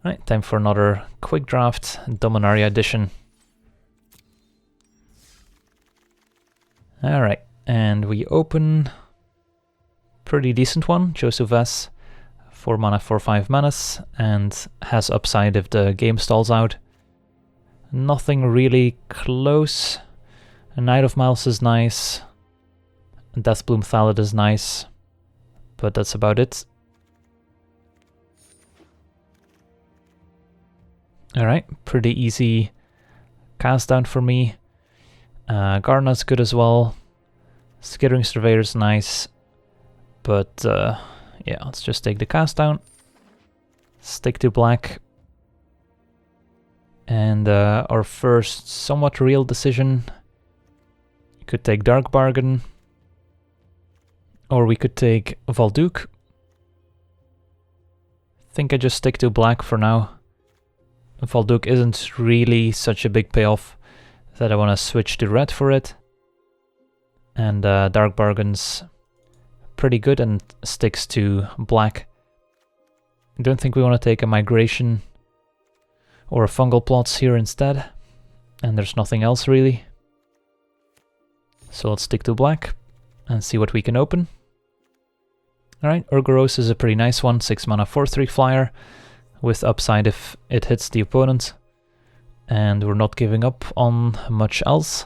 Alright, time for another quick draft, Dominaria edition. Alright, and we open pretty decent one, Josuves, 4 mana, 4/5 menace, and has upside if the game stalls out. Nothing really close. A Knight of Miles is nice. Deathbloom Thallid is nice, but that's about it. Alright, pretty easy cast down for me. Garna's good as well. Skittering Surveyor's nice, but yeah, let's just take the cast down. Stick to black. And our first somewhat real decision. You could take Dark Bargain, or we could take Valduk. I think I just stick to black for now. Valduk isn't really such a big payoff that I want to switch to red for it. And Dark Bargain's pretty good and sticks to black. I don't think we want to take a Migration or a Fungal Plots here instead. And there's nothing else really. So let's stick to black and see what we can open. Alright, Urgoros is a pretty nice one, 6 mana 4/3 flyer, with upside if it hits the opponent. And we're not giving up on much else,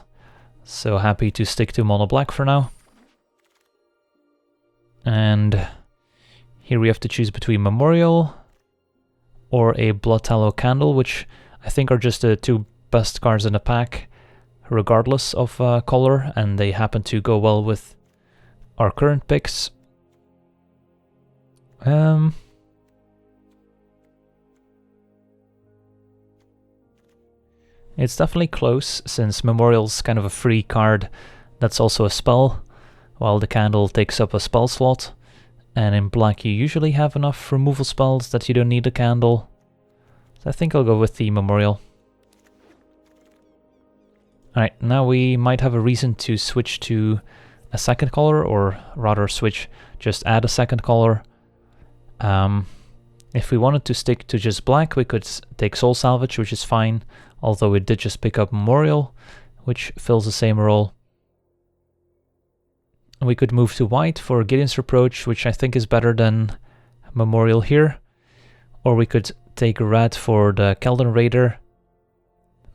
so happy to stick to mono black for now. And here we have to choose between Memorial or a Blood Tallow Candle, which I think are just the two best cards in the pack, regardless of color, and they happen to go well with our current picks. It's definitely close, since Memorial's kind of a free card that's also a spell, while the Candle takes up a spell slot, and in black you usually have enough removal spells that you don't need a Candle. So I think I'll go with the Memorial. Alright, now we might have a reason to switch to a second color, or rather just add a second color. If we wanted to stick to just black, we could take Soul Salvage, which is fine, although we did just pick up Memorial, which fills the same role. We could move to white for Gideon's Reproach, which I think is better than Memorial here. Or we could take red for the Keldon Raider,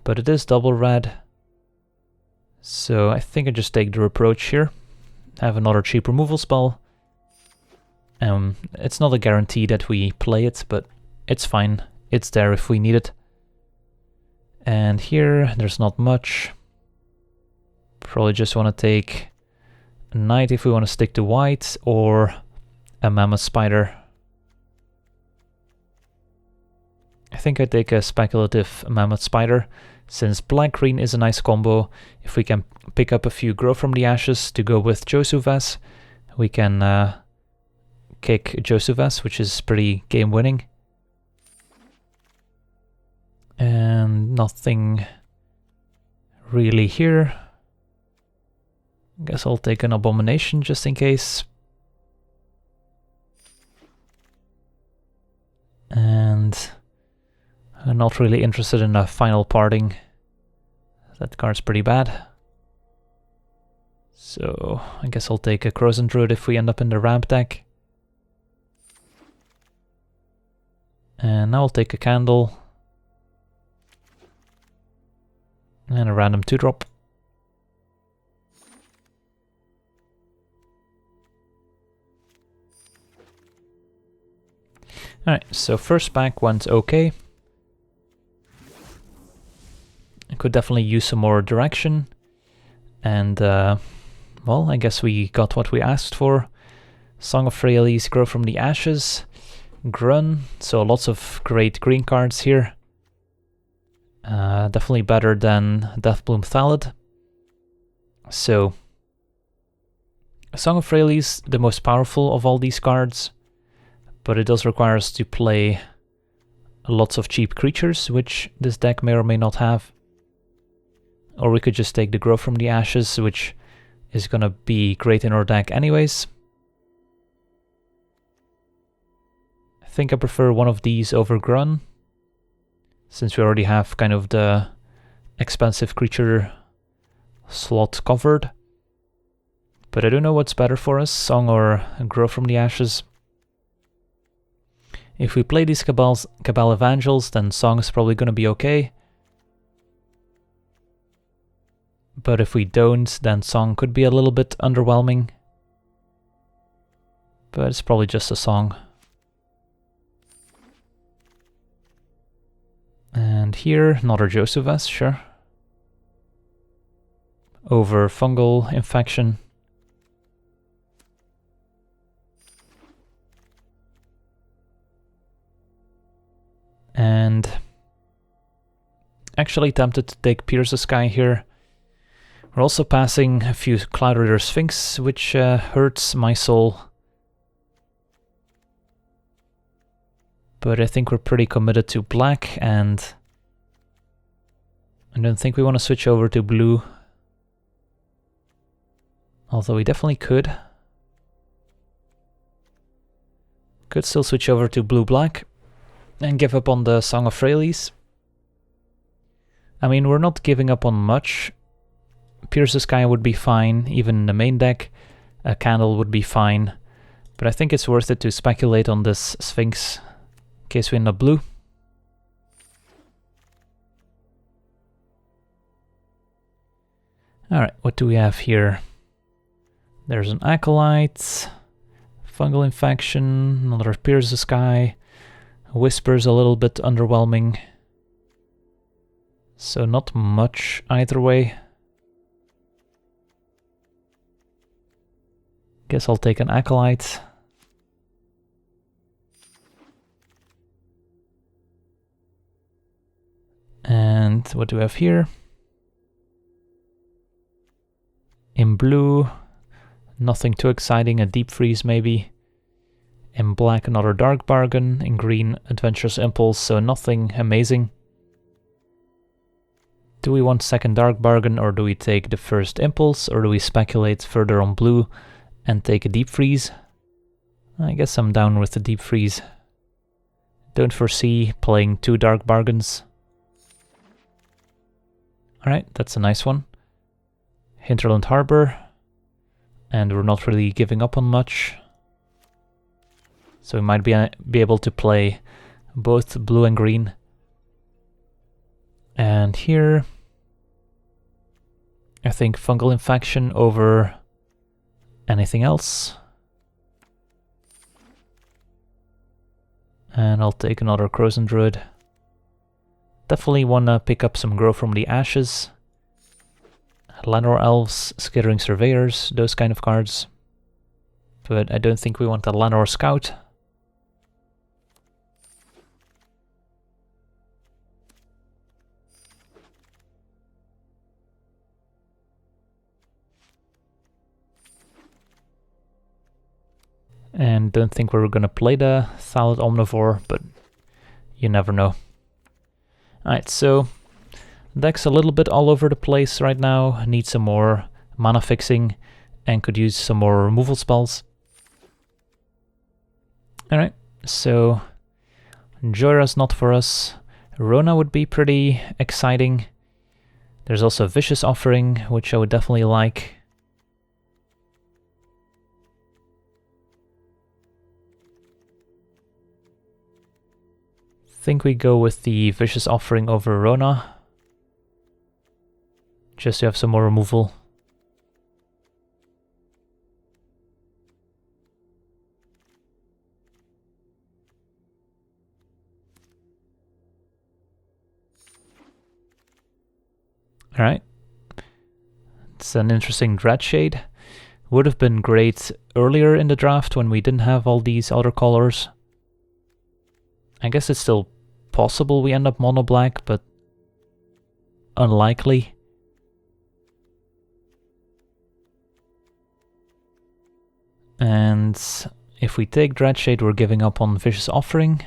but it is double red. So I think I just take the Reproach here. Have another cheap removal spell. It's not a guarantee that we play it, but it's fine. It's there if we need it. And here, there's not much. Probably just want to take a Knight if we want to stick to white, or a Mammoth Spider. I think I'd take a speculative Mammoth Spider, since black-green is a nice combo. If we can pick up a few Grow from the Ashes to go with Josuves, we can kick Josuves, which is pretty game-winning. And nothing really here. Guess I'll take an Abomination just in case. And I'm not really interested in a Final Parting. That card's pretty bad. So I guess I'll take a Crozen Druid if we end up in the ramp deck. And now I'll take a Candle. And a random 2-drop. Alright, so first pack went okay. I could definitely use some more direction. And, well, I guess we got what we asked for. Song of Freyalise, Grow from the Ashes. Grun, so lots of great green cards here. Definitely better than Deathbloom Thallid. So, Song of Freyalise, the most powerful of all these cards, but it does require us to play lots of cheap creatures, which this deck may or may not have. Or we could just take the Grow from the Ashes, which is gonna be great in our deck anyways. I think I prefer one of these over Grun. since we already have kind of the expensive creature slot covered. But I don't know what's better for us, Song or Grow from the Ashes. If we play these Cabal Evangels, then Song is probably going to be okay. But if we don't, then Song could be a little bit underwhelming. But it's probably just a Song. And here, another Josephus, sure. Over Fungal Infection. And actually tempted to take Pierce the Sky here. We're also passing a few Cloud Rider Sphinx, which hurts my soul. But I think we're pretty committed to black, and I don't think we want to switch over to blue. Although we definitely could. Could still switch over to blue-black and give up on the Song of Freyalise. I mean, we're not giving up on much. Pierce the Sky would be fine, even in the main deck. A Candle would be fine. But I think it's worth it to speculate on this Sphinx, in case we end up blue. Alright, what do we have here? There's an Acolyte, Fungal Infection, another Pierce the Sky, Whisper's a little bit underwhelming. So not much either way. Guess I'll take an Acolyte. And what do we have here? In blue, nothing too exciting, a Deep Freeze maybe. In black, another Dark Bargain. In green, Adventurous Impulse, so nothing amazing. Do we want second Dark Bargain, or do we take the first Impulse, or do we speculate further on blue and take a Deep Freeze? I guess I'm down with the Deep Freeze. Don't foresee playing two Dark Bargains. Alright, that's a nice one. Hinterland Harbor. And we're not really giving up on much. So we might be able to play both blue and green. And here, I think Fungal Infection over anything else. And I'll take another Crozen Druid. Definitely want to pick up some Grow from the Ashes. Llanowar Elves, Skittering Surveyors, those kind of cards. But I don't think we want a Llanowar Scout. And don't think we're gonna play the Thallid Omnivore, but you never know. Alright, so deck's a little bit all over the place right now. Need some more mana fixing and could use some more removal spells. Alright, so Jora's not for us. Rona would be pretty exciting. There's also Vicious Offering, which I would definitely like. I think we go with the Vicious Offering over Rona, just to have some more removal. Alright. It's an interesting Dreadshade. Would have been great earlier in the draft when we didn't have all these other colors. I guess it's still possible we end up mono black, but unlikely. And if we take Dreadshade, we're giving up on Vicious Offering.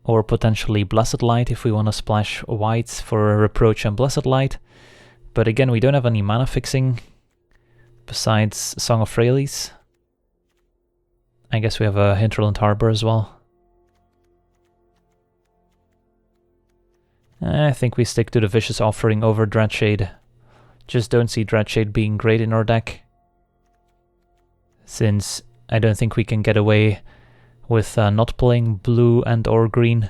Or potentially Blessed Light if we want to splash white for Reproach and Blessed Light. But again, we don't have any mana fixing besides Song of Freyalise. I guess we have a Hinterland Harbor as well. I think we stick to the Vicious Offering over Dreadshade. Just don't see Dreadshade being great in our deck, since I don't think we can get away with not playing blue and or green.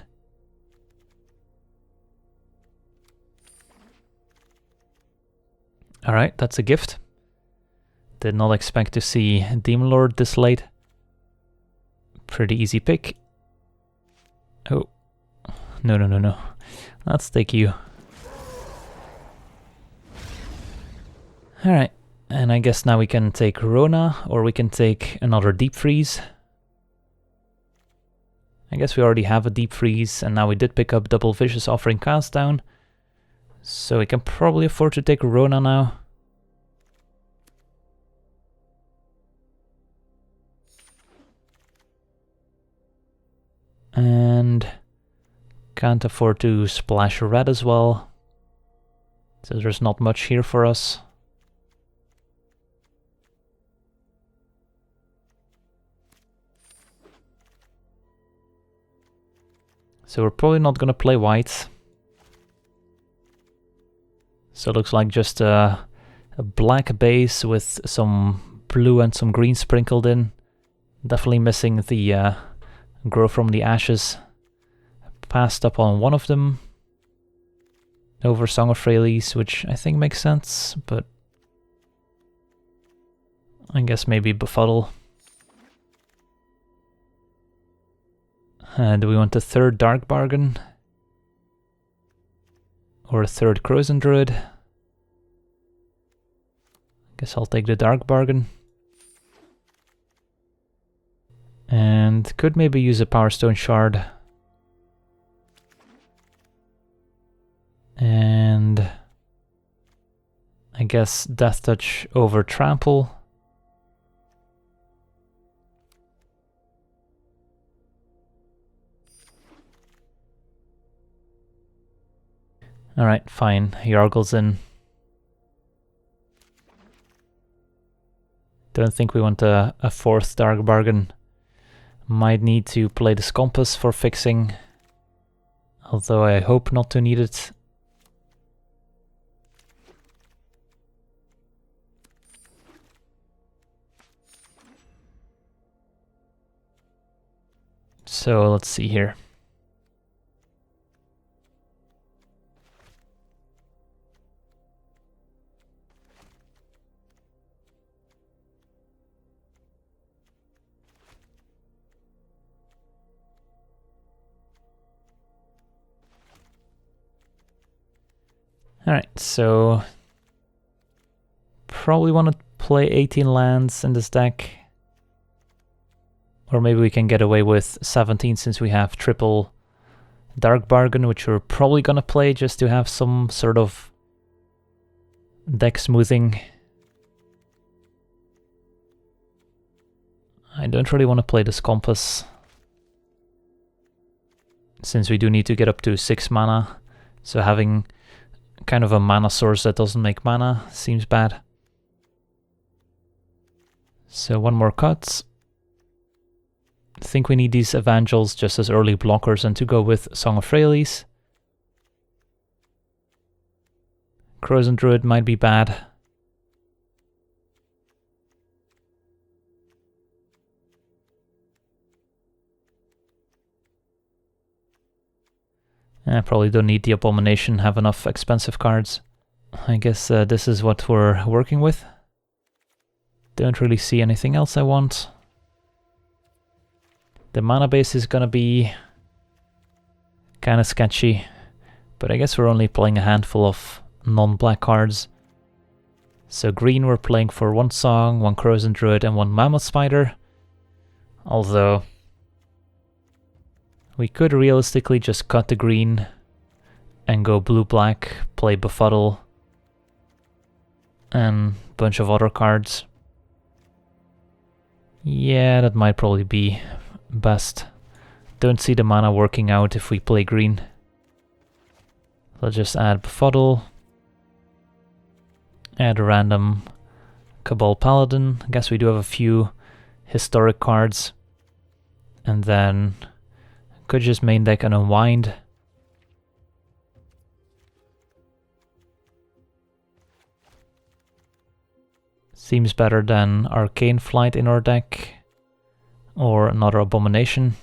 Alright, that's a gift. Did not expect to see Demon Lord this late. Pretty easy pick. Oh. No. Let's take you. Alright, and I guess now we can take Rona, or we can take another Deep Freeze. I guess we already have a Deep Freeze, and now we did pick up double Vicious Offering Cast Down. So we can probably afford to take Rona now. And can't afford to splash a red as well. So there's not much here for us. So we're probably not going to play white. So it looks like just a black base with some blue and some green sprinkled in. Definitely missing the Grow from the Ashes. Passed up on one of them over Song of Freyalise, which I think makes sense, but I guess maybe Befuddle. Do we want a third Dark Bargain? Or a third Crozen Druid? Guess I'll take the Dark Bargain. And could maybe use a Power Stone Shard. And I guess Death Touch over Trample. Alright, fine. Yargle's in. Don't think we want a fourth Dark Bargain. Might need to play this Compass for fixing. Although I hope not to need it. So let's see here. Alright, so probably want to play 18 lands in this deck. Or maybe we can get away with 17 since we have triple Dark Bargain, which we're probably gonna play just to have some sort of deck smoothing. I don't really want to play this Compass, since we do need to get up to 6 mana, so having kind of a mana source that doesn't make mana seems bad. So one more cut. I think we need these Evangels just as early blockers and to go with Song of Freyalise. Crozen Druid might be bad. I probably don't need the Abomination, have enough expensive cards. I guess this is what we're working with. Don't really see anything else I want. The mana base is gonna be kind of sketchy, but I guess we're only playing a handful of non-black cards. So green we're playing for 1 Song, 1 Crozen Druid and 1 Mammoth Spider. Although we could realistically just cut the green and go blue-black, play Befuddle and a bunch of other cards. Yeah, that might probably be best. Don't see the mana working out if we play green. Let's just add Befuddle. Add a random Cabal Paladin. I guess we do have a few historic cards. And then could just main deck an Unwind. Seems better than Arcane Flight in our deck, or another Abomination.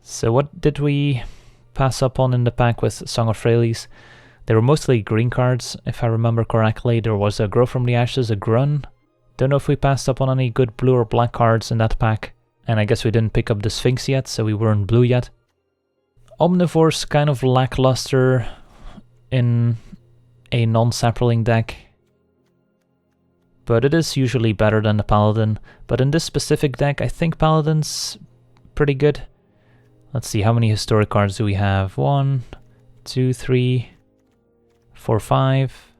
So what did we pass up on in the pack with Song of Freyalise? They were mostly green cards, if I remember correctly. There was a Grow from the Ashes, a Grun. Don't know if we passed up on any good blue or black cards in that pack. And I guess we didn't pick up the Sphinx yet, so we weren't blue yet. Omnivore's kind of lackluster in a non-sapling deck. But it is usually better than the Paladin. But in this specific deck, I think Paladin's pretty good. Let's see, how many historic cards do we have? 1, 2, 3, 4, 5,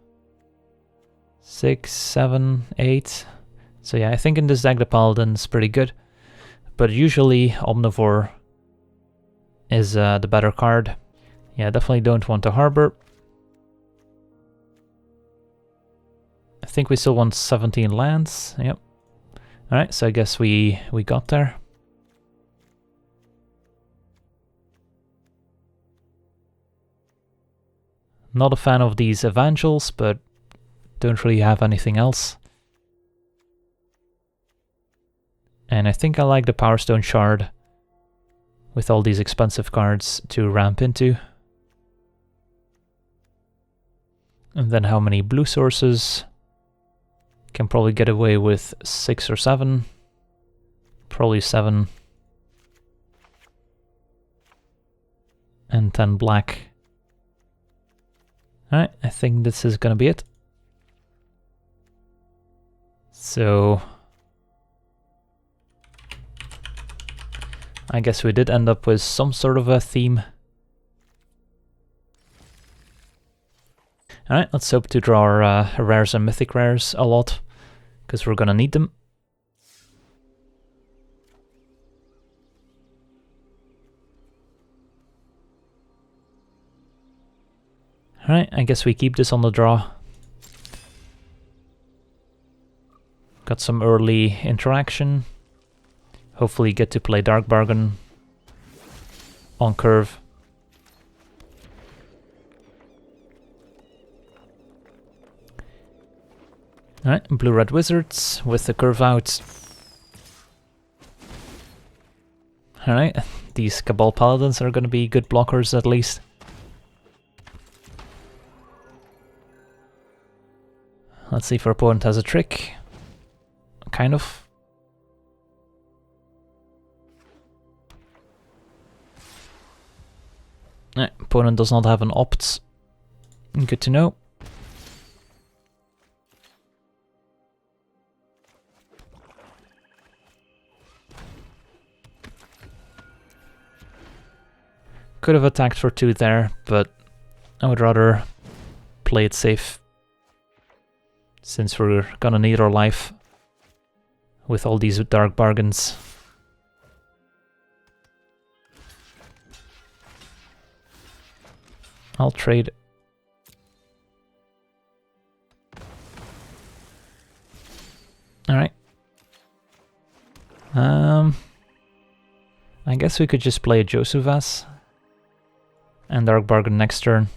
6, 7, 8. So yeah, I think in this deck the Paladin's pretty good. But usually Omnivore is the better card. Yeah, definitely don't want to Harbor. I think we still want 17 lands. Yep. Alright, so I guess we got there. Not a fan of these Evangels, but don't really have anything else. And I think I like the Power Stone Shard with all these expensive cards to ramp into. And then how many blue sources? Can probably get away with 6 or 7. Probably 7. And 10 black. Alright, I think this is gonna be it. So I guess we did end up with some sort of a theme. Alright, let's hope to draw our rares and mythic rares a lot, because we're gonna need them. Alright, I guess we keep this on the draw. Got some early interaction. Hopefully get to play Dark Bargain on curve. Alright, Blue-Red Wizards with the curve out. Alright, these Cabal Paladins are gonna be good blockers at least. Let's see if our opponent has a trick. Kind of. Opponent does not have an opt. Good to know. Could have attacked for 2 there, but I would rather play it safe, since we're gonna need our life with all these Dark Bargains. I'll trade. Alright. I guess we could just play Josuvas and Dark Bargain next turn.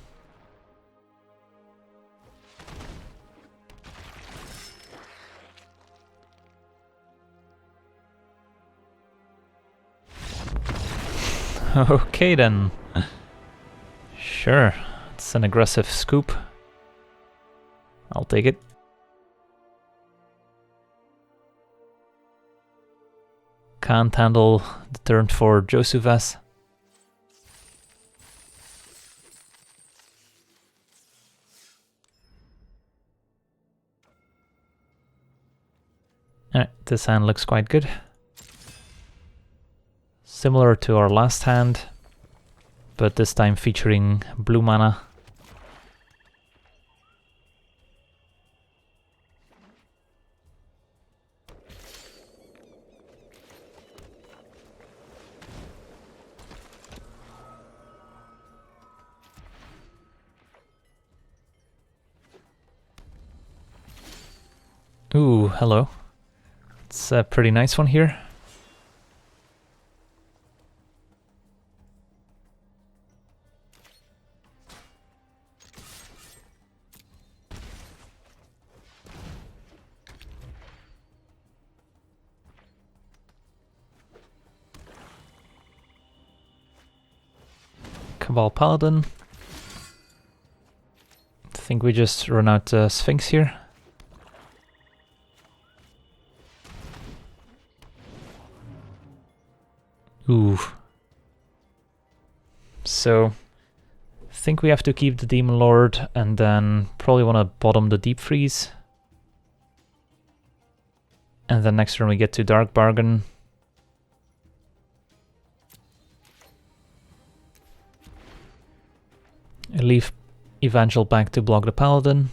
Okay then. Sure, it's an aggressive scoop. I'll take it. Can't handle the turn for Josuvas. Alright, this hand looks quite good. Similar to our last hand, but this time featuring blue mana. Ooh, hello. It's a pretty nice one here. Cabal Paladin. I think we just run out Sphinx here. Ooh. So, I think we have to keep the Demon Lord and then probably want to bottom the Deep Freeze. And then next turn we get to Dark Bargain. I leave Evangel back to block the Paladin.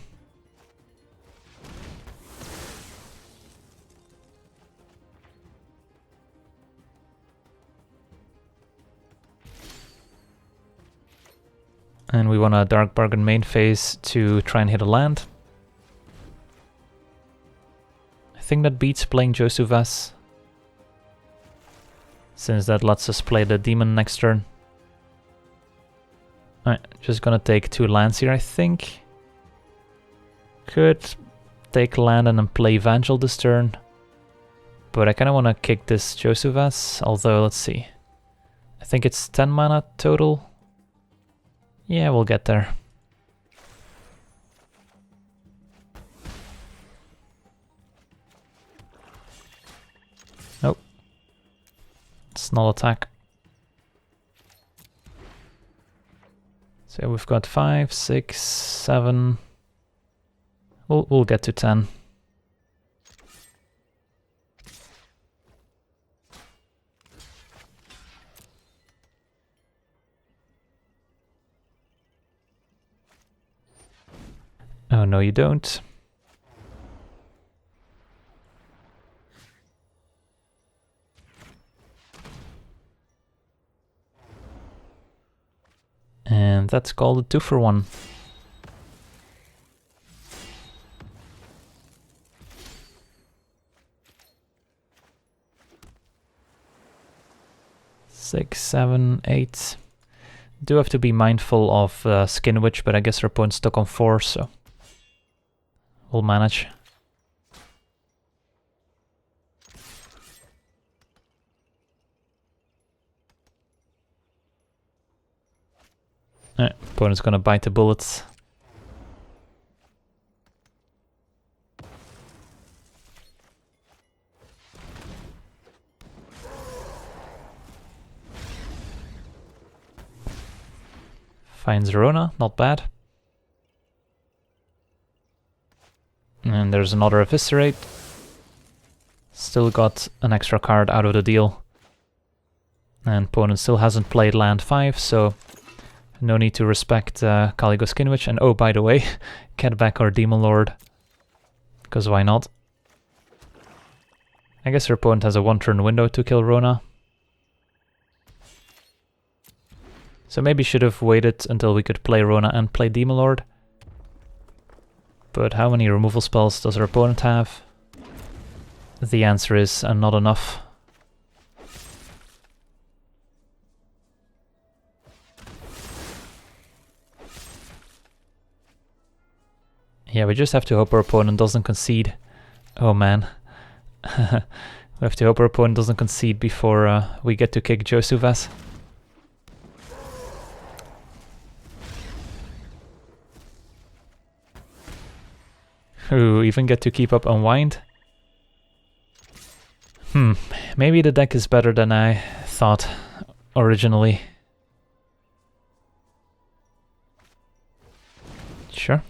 And we want a Dark Bargain main phase to try and hit a land. I think that beats playing Josuvas, since that lets us play the Demon next turn. Alright, just gonna take 2 lands here, I think. Could take land and then play Evangel this turn. But I kinda wanna kick this Josuvas, although let's see. I think it's 10 mana total. Yeah, we'll get there. Nope. Snarl attack. So we've got 5, 6, 7. We'll get to 10. Oh no, you don't. And that's called a 2-for-1. Six, 7, 8. Do have to be mindful of Skin Witch, but I guess our opponent's stuck on 4, so we'll manage. Opponent's gonna bite the bullets. Finds Rona, not bad. And there's another Eviscerate. Still got an extra card out of the deal. And opponent still hasn't played land 5, so no need to respect Caligo Skin Witch. And oh, by the way, get back our Demon Lord. Because why not? I guess our opponent has a 1-turn window to kill Rona. So maybe should have waited until we could play Rona and play Demon Lord. But how many removal spells does our opponent have? The answer is not enough. Yeah, we just have to hope our opponent doesn't concede. Oh man. We have to hope our opponent doesn't concede before we get to kick Josuvas. Ooh, even get to keep up Unwind? Maybe the deck is better than I thought originally. Sure.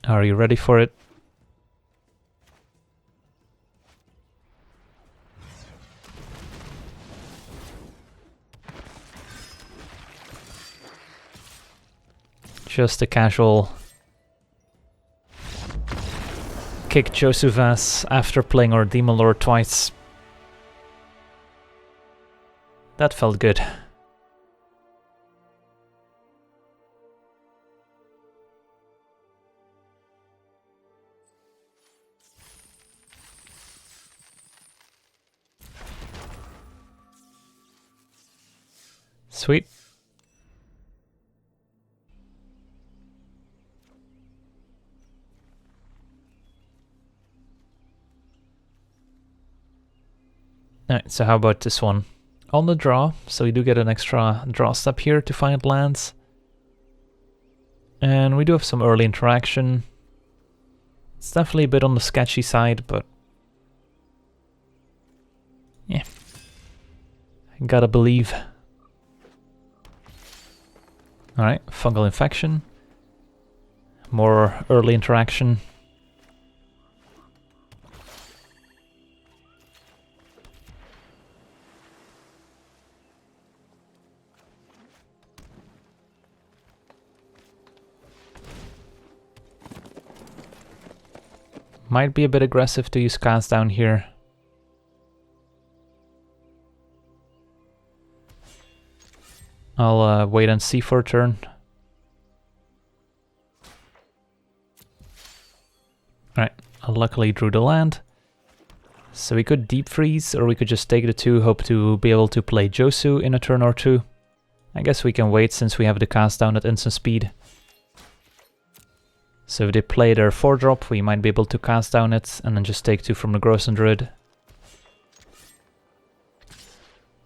Are you ready for it? Just a casual kick Josuvas after playing our Demon Lord twice. That felt good. Sweet. Alright, so how about this one? On the draw, so we do get an extra draw step here to find lands. And we do have some early interaction. It's definitely a bit on the sketchy side, but yeah, I gotta believe. Alright, fungal infection. More early interaction. Might be a bit aggressive to use cast down here. I'll wait and see for a turn. Alright, I luckily drew the land. So we could deep freeze, or we could just take the 2, hope to be able to play Josu in a turn or 2. I guess we can wait since we have the cast down at instant speed. So if they play their 4-drop, we might be able to cast down it and then just take 2 from the Gross and Druid.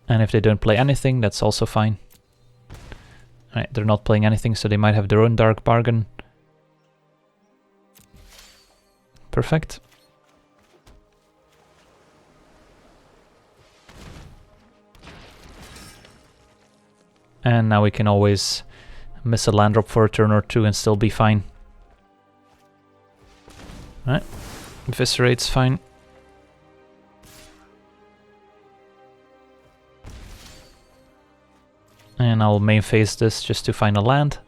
And if they don't play anything, that's also fine. Alright, they're not playing anything, so they might have their own Dark Bargain. Perfect. And now we can always miss a land drop for a turn or 2 and still be fine. Alright, Eviscerate's fine. And I'll main phase this just to find a land.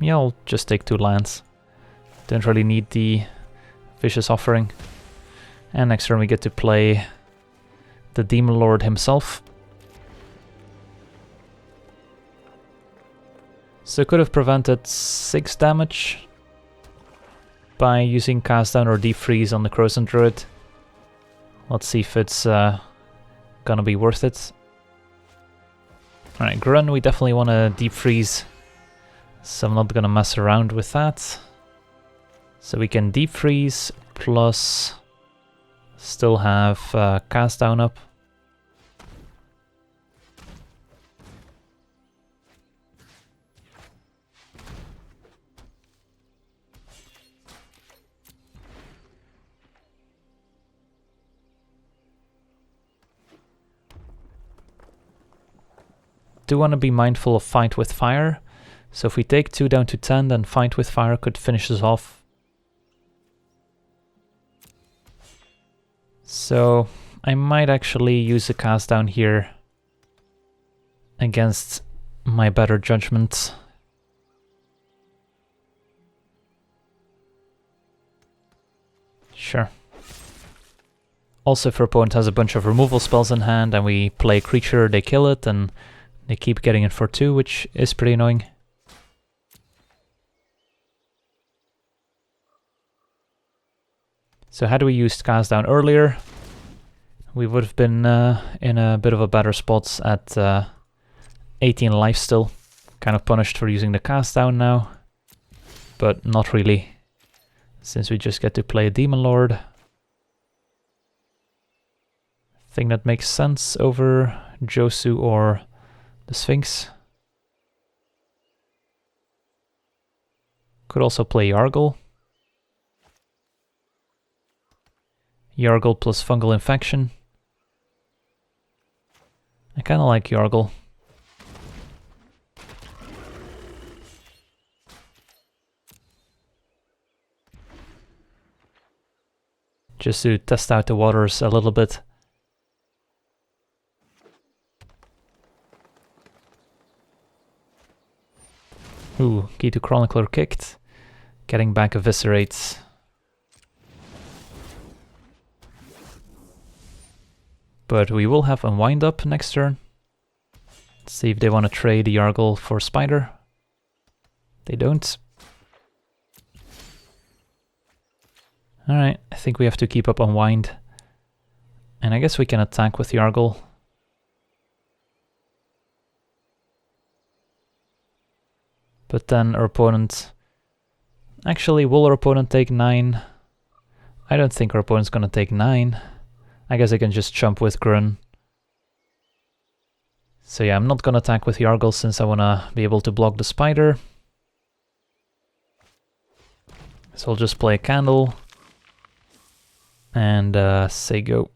Yeah, I'll just take 2 lands. Don't really need the Vicious Offering. And next turn we get to play the Demon Lord himself. So could have prevented 6 damage by using cast down or deep freeze on the Croson Druid. Let's see if it's gonna be worth it. Alright, Grun, we definitely want to deep freeze, so I'm not gonna mess around with that. So we can deep freeze plus still have cast down up. Do want to be mindful of Fight with Fire. So if we take 2 down to 10, then Fight with Fire could finish us off. So I might actually use a cast down here against my better judgment. Sure. Also, if our opponent has a bunch of removal spells in hand and we play a creature, they kill it, and they keep getting it for 2, which is pretty annoying. So had we used cast down earlier, we would have been in a bit of a better spot at 18 life still. Kind of punished for using the cast down now, but not really, since we just get to play a Demon Lord. I think that makes sense over Josu or the Sphinx. Could also play Yargle. Yargle plus Fungal Infection. I kinda like Yargle. Just to test out the waters a little bit. Ooh, Key to Chronicler kicked. Getting back Eviscerates. But we will have Unwind up next turn. Let's see if they want to trade Yargle for Spider. They don't. Alright, I think we have to keep up Unwind. And I guess we can attack with Yargle. But then our opponent... Actually, will our opponent take 9? I don't think our opponent's gonna take 9. I guess I can just jump with Grun. So yeah, I'm not gonna attack with Yargle since I wanna be able to block the spider. So I'll just play a candle and say go.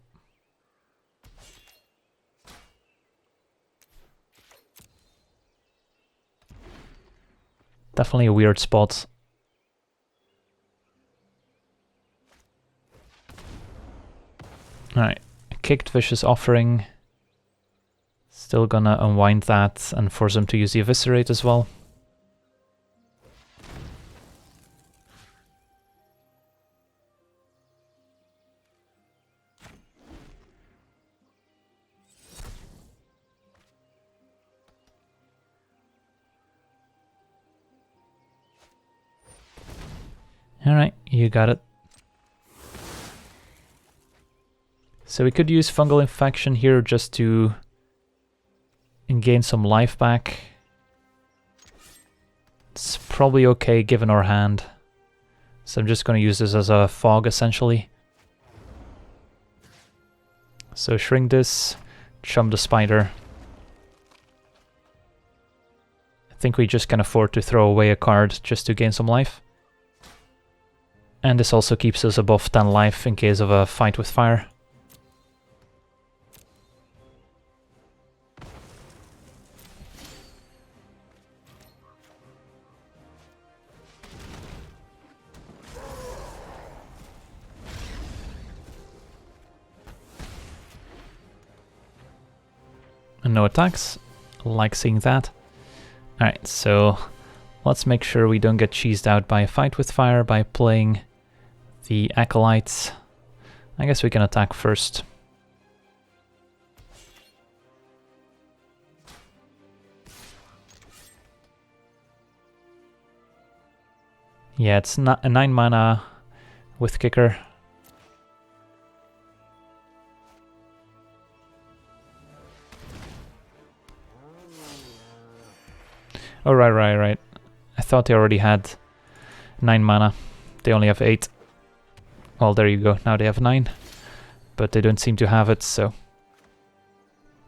Definitely a weird spot. Alright, kicked Vicious Offering. Still gonna unwind that and force him to use the Eviscerate as well. Alright, you got it. So we could use Fungal Infection here just to gain some life back. It's probably okay given our hand. So I'm just going to use this as a fog essentially. So shrink this, chum the spider. I think we just can afford to throw away a card just to gain some life. And this also keeps us above 10 life in case of a fight with fire. And no attacks. Like seeing that. Alright, so let's make sure we don't get cheesed out by a fight with fire by playing the Acolytes. I guess we can attack first. Yeah, it's not a 9 mana with kicker. Oh, right. I thought they already had 9 mana. They only have 8. Well, there you go. Now they have 9. But they don't seem to have it, so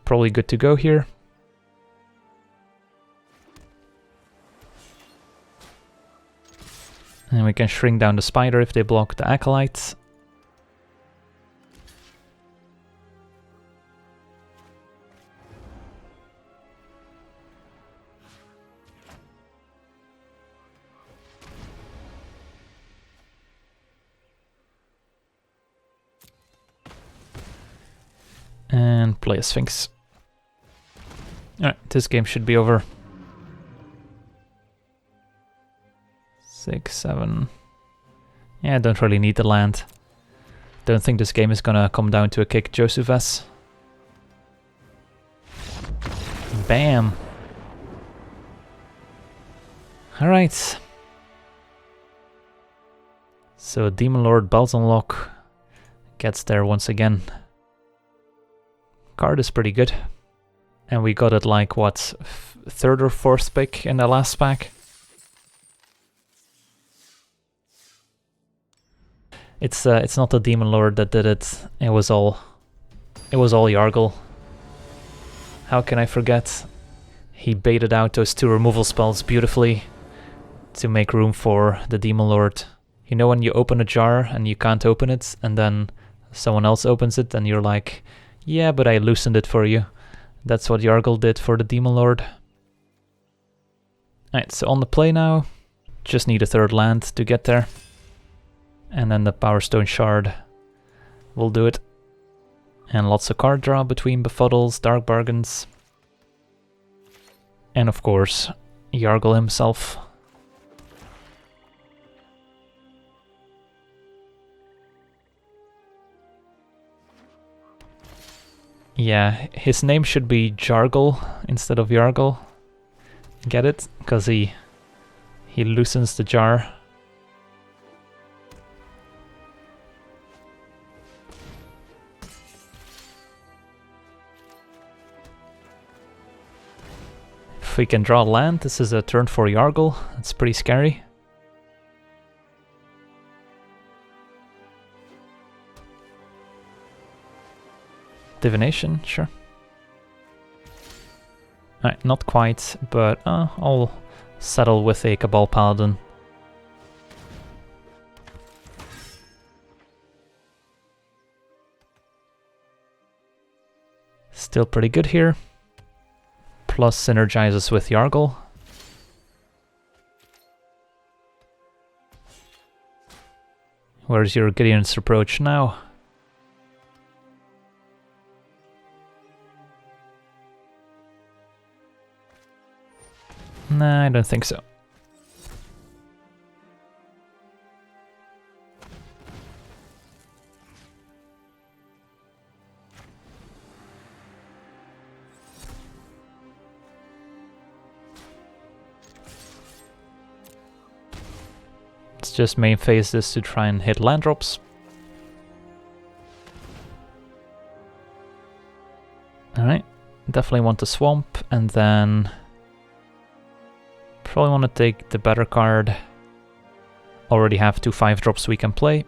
probably good to go here. And we can shrink down the spider if they block the Acolytes. And play a Sphinx. Alright, this game should be over. 6, 7. Yeah, I don't really need the land. Don't think this game is gonna come down to a kick Josephus. Bam! Alright. So Demon Lord Bells Unlock gets there once again. Card is pretty good. And we got it like, what, 3rd or 4th pick in the last pack? It's not the Demon Lord that did it. It was all Yargle. How can I forget? He baited out those 2 removal spells beautifully to make room for the Demon Lord. You know when you open a jar and you can't open it and then someone else opens it and you're like, yeah, but I loosened it for you. That's what Yargle did for the Demon Lord. Alright, so on the play now. Just need a 3rd land to get there. And then the Power Stone Shard will do it. And lots of card draw between Befuddles, Dark Bargains. And of course, Yargle himself. Yeah, his name should be Jargle instead of Yargle. Get it? Because he loosens the jar. If we can draw land, this is a turn for Yargle. That's pretty scary. Divination, sure. Alright, not quite, but I'll settle with a Cabal Paladin. Still pretty good here. Plus synergizes with Yargle. Where's your Gideon's approach now? Nah, I don't think so. Let's just main phase this to try and hit land drops. Alright, definitely want to swamp, and then probably want to take the better card. Already have 2 5-drops we can play,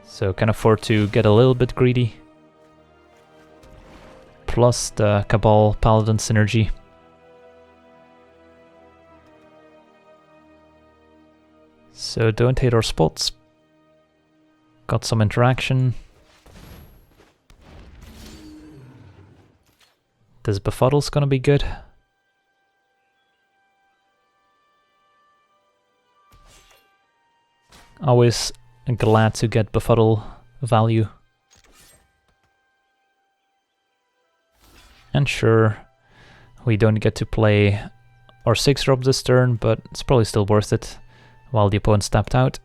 so can afford to get a little bit greedy. Plus the Cabal Paladin synergy. So don't hate our spots. Got some interaction. This Befuddle's gonna be good. Always glad to get Befuddle value. And sure, we don't get to play our 6-drop this turn, but it's probably still worth it while the opponent's tapped out.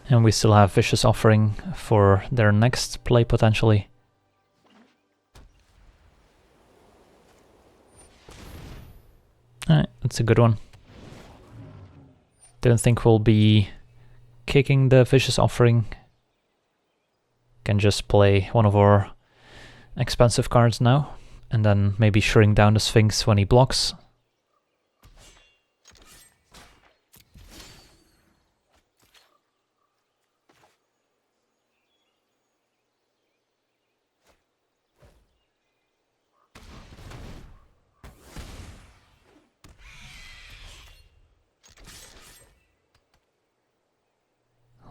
And we still have Vicious Offering for their next play, potentially. Alright, that's a good one. Don't think we'll be kicking the Vicious Offering. Can just play one of our expensive cards now, and then maybe shrink down the Sphinx when he blocks.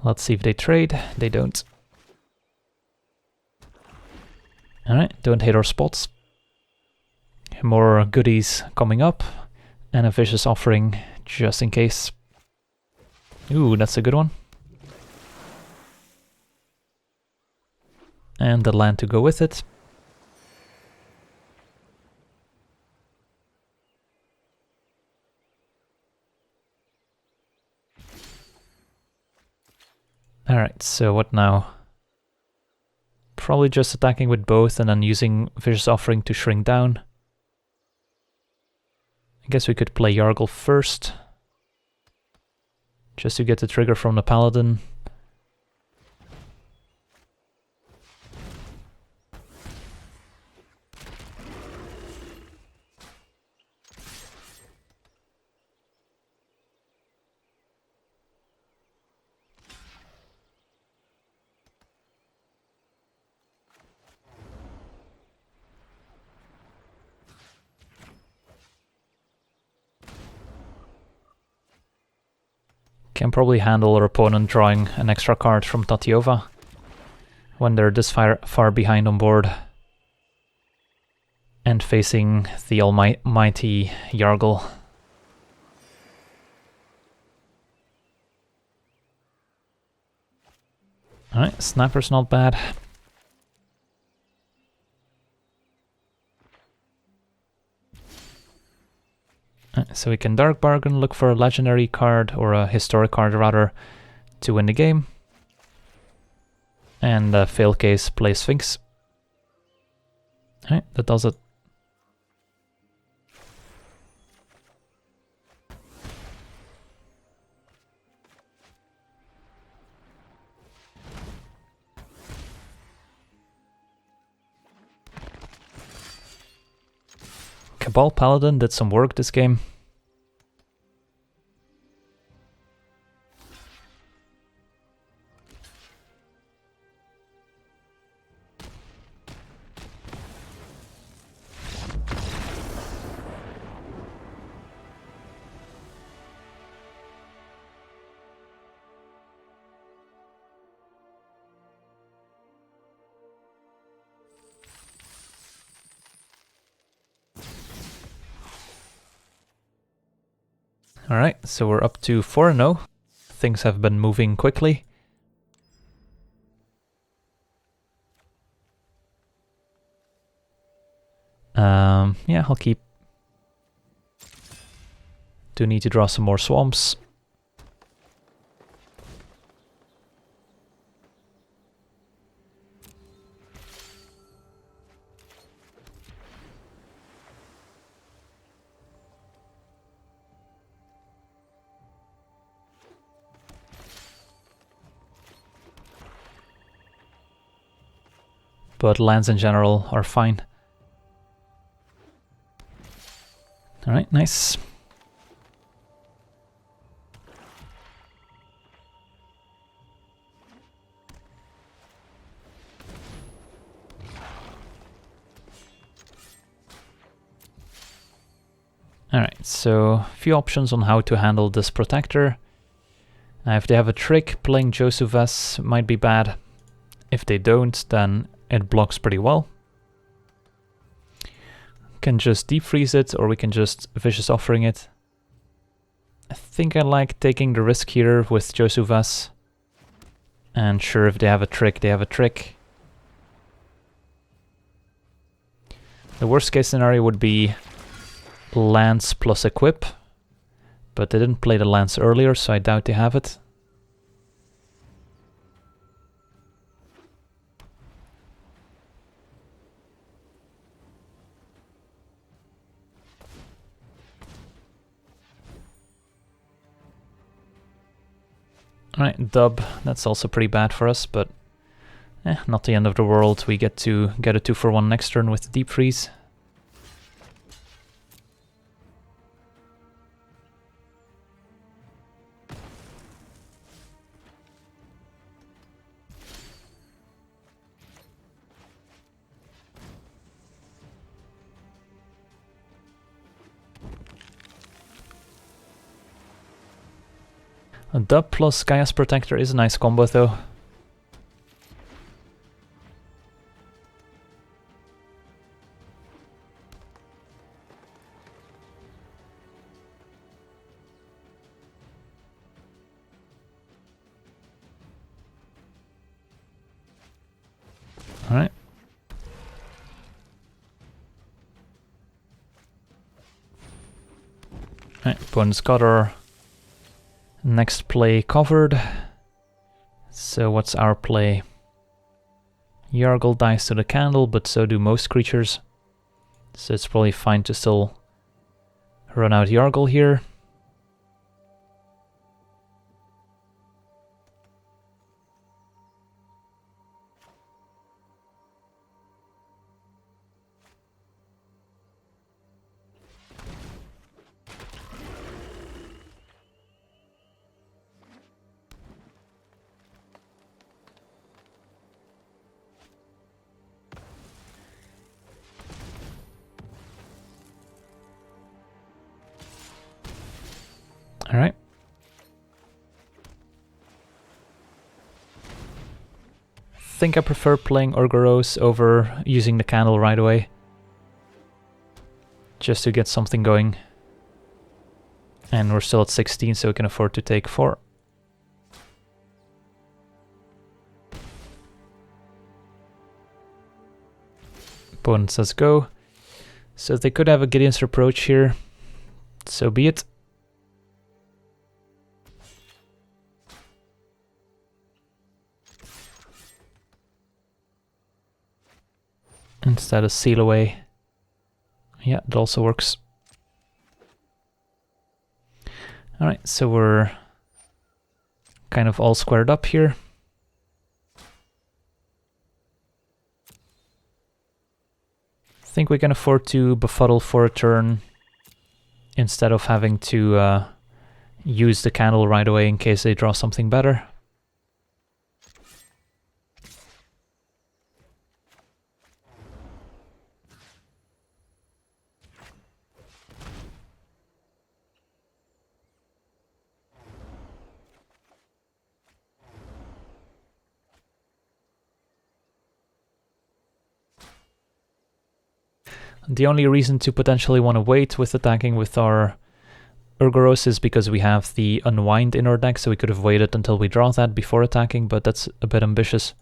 Let's see if they trade. They don't. Alright, don't hate our spots. More goodies coming up. And a Vicious Offering, just in case. Ooh, that's a good one. And the land to go with it. Alright, so what now? Probably just attacking with both and then using Vicious Offering to shrink down. I guess we could play Yargle first, just to get the trigger from the Paladin. Can probably handle our opponent drawing an extra card from Tatiova when they're this far behind on board and facing the almighty Yargle. Alright, Snapper's not bad. So we can Dark Bargain, look for a legendary card, or a historic card rather, to win the game. And fail case, play Sphinx. Alright, that does it. Cabal Paladin did some work this game. Alright, so we're up to 4-0. Things have been moving quickly. Yeah, I'll keep... Do need to draw some more swamps. But lands in general are fine. Alright, nice. Alright, so a few options on how to handle this protector. If they have a trick, playing Josuves might be bad. If they don't, then it blocks pretty well. Can just deep freeze it, or we can just vicious offering it. I think I like taking the risk here with Josuves. And sure, if they have a trick, they have a trick. The worst case scenario would be Lance plus equip, but they didn't play the Lance earlier, so I doubt they have it. Alright, dub, that's also pretty bad for us, but not the end of the world. We get to get a 2-for-1 next turn with the deep freeze. A dub plus Gaia's Protector is a nice combo though. Alright. Alright, opponent's got our next play covered. So what's our play? Yargle dies to the candle, but so do most creatures. So it's probably fine to still run out Yargle here. Alright. I think I prefer playing Urgoros over using the candle right away. Just to get something going. And we're still at 16, so we can afford to take 4. Opponent says go. So they could have a Gideon's Reproach here. So be it. Instead of Seal Away. Yeah, it also works. Alright, so we're kind of all squared up here. think we can afford to befuddle for a turn instead of having to use the candle right away in case they draw something better. The only reason to potentially want to wait with attacking with our Urgoros is because we have the Unwind in our deck, so we could have waited until we draw that before attacking, but that's a bit ambitious.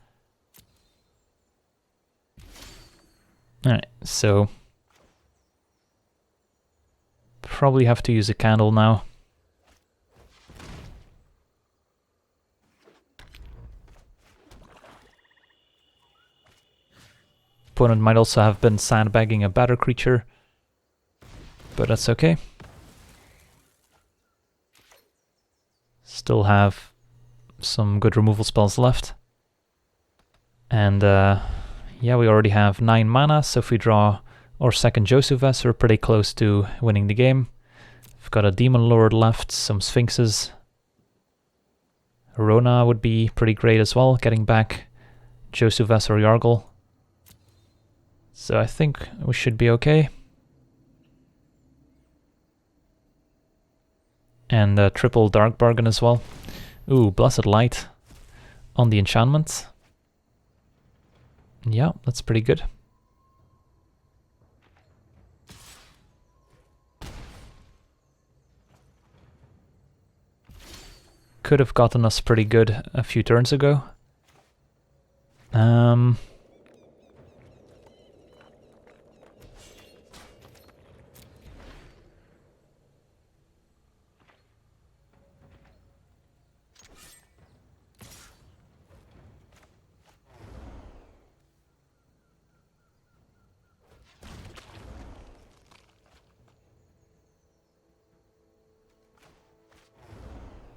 Alright, so probably have to use a candle now. Opponent might also have been sandbagging a better creature, but that's okay. Still have some good removal spells left. And yeah, we already have 9 mana, so if we draw our second Josuves, we're pretty close to winning the game. We've got a Demon Lord left, some Sphinxes. Rona would be pretty great as well, getting back Josuves or Yargle. So I think we should be okay. And triple Dark Bargain as well. Ooh, Blessed Light on the enchantment. Yeah, that's pretty good. Could have gotten us pretty good a few turns ago.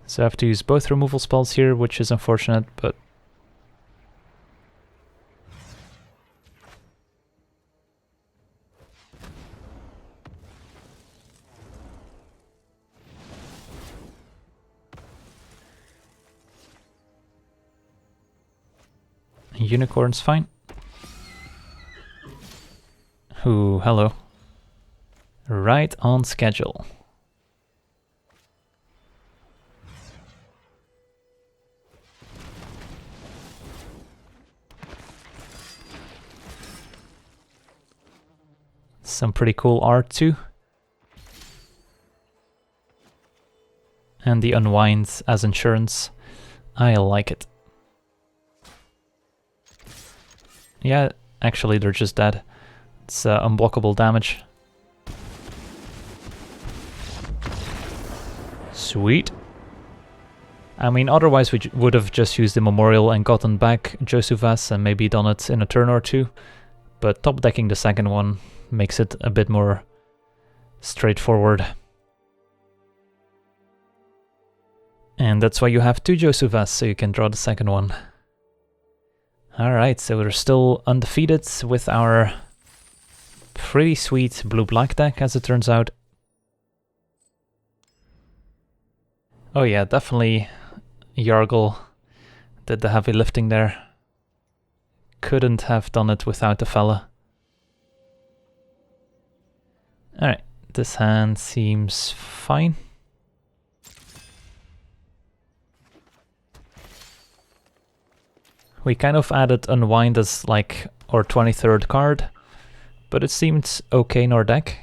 So I have to use both removal spells here, which is unfortunate, but Unicorn's fine. Ooh, hello. Right on schedule. Some pretty cool art too. And the Unwind as insurance. I like it. Yeah, actually they're just dead. It's unblockable damage. Sweet. I mean, otherwise we would have just used the Memorial and gotten back Josuves and maybe done it in a turn or two. But top decking the second one makes it a bit more straightforward. And that's why you have 2 Josuves, so you can draw the second one. Alright, so we're still undefeated with our pretty sweet blue-black deck, as it turns out. Oh yeah, definitely Yargle did the heavy lifting there. Couldn't have done it without the fella. Alright, this hand seems fine. We kind of added Unwind as like our 23rd card, but it seemed okay in our deck,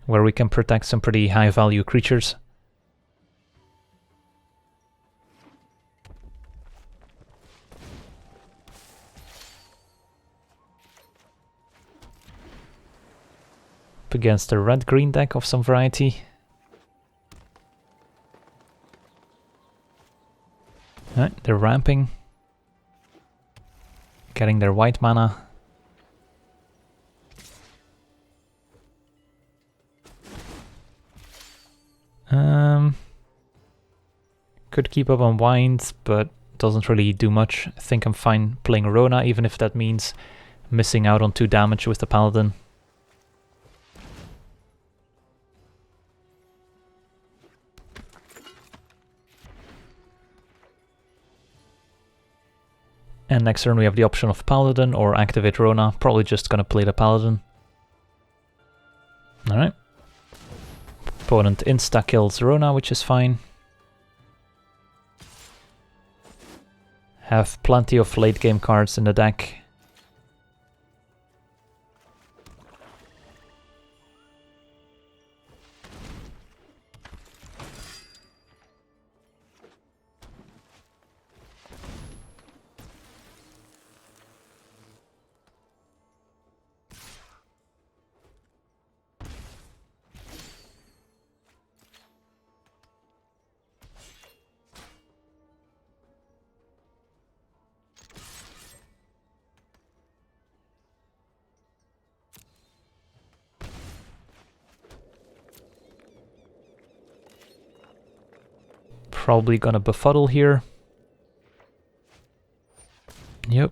where we can protect some pretty high value creatures. Against a red-green deck of some variety. Right, they're ramping. Getting their white mana. Could keep up on Wind, but doesn't really do much. I think I'm fine playing Rona, even if that means missing out on 2 damage with the Paladin. And next turn we have the option of Paladin or activate Rona. Probably just gonna play the Paladin. Alright. Opponent insta-kills Rona, which is fine. Have plenty of late game cards in the deck. Probably gonna befuddle here. Yep.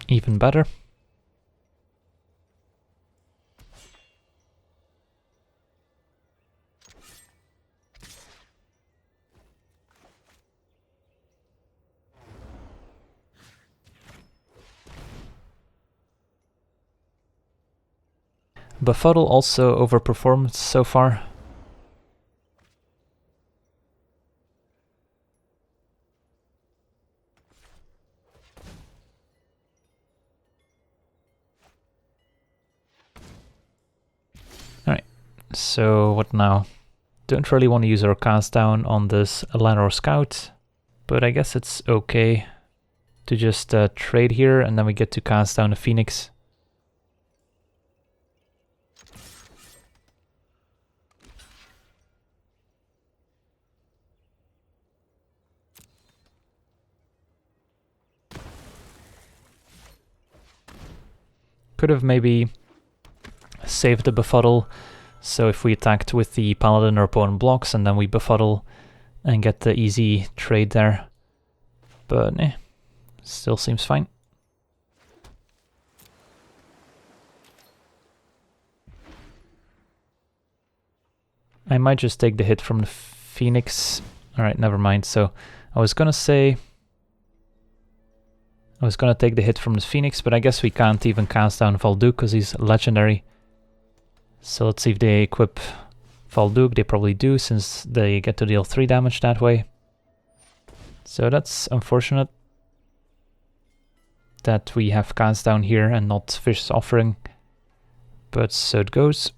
Even better. Befuddle also overperformed so far. Alright, so what now? Don't really want to use our cast down on this Lanor Scout, but I guess it's okay to just trade here and then we get to cast down a Phoenix. Could have maybe saved the befuddle, so if we attacked with the Paladin, our opponent blocks, and then we befuddle and get the easy trade there. But still seems fine. I might just take the hit from the Phoenix. Alright, never mind. So I was gonna say I was gonna take the hit from the Phoenix, but I guess we can't even cast down Valduk because he's legendary. So let's see if they equip Valduk. They probably do, since they get to deal 3 damage that way. So that's unfortunate that we have cast down here and not Vicious Offering, but so it goes.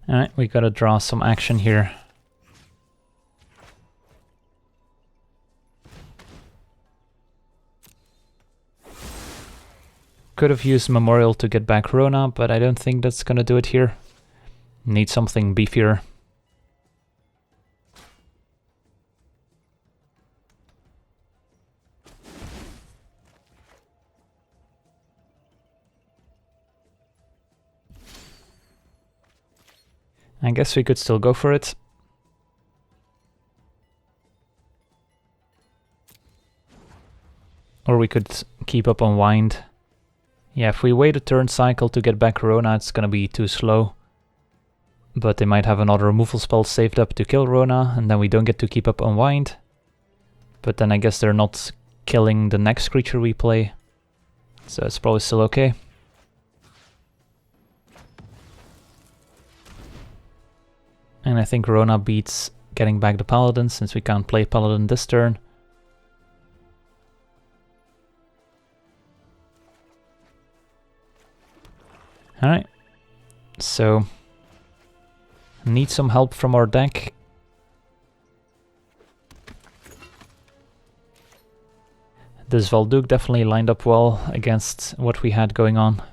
Alright, we gotta draw some action here. Could have used Memorial to get back Rona, but I don't think that's gonna do it here. Need something beefier. I guess we could still go for it. Or we could keep up on Wind. Yeah, if we wait a turn cycle to get back Rona, it's gonna be too slow. But they might have another removal spell saved up to kill Rona, and then we don't get to keep up on Wind. But then I guess they're not killing the next creature we play. So it's probably still okay. And I think Rona beats getting back the Paladin, since we can't play Paladin this turn. Alright, so need some help from our deck. This Valduk definitely lined up well against what we had going on.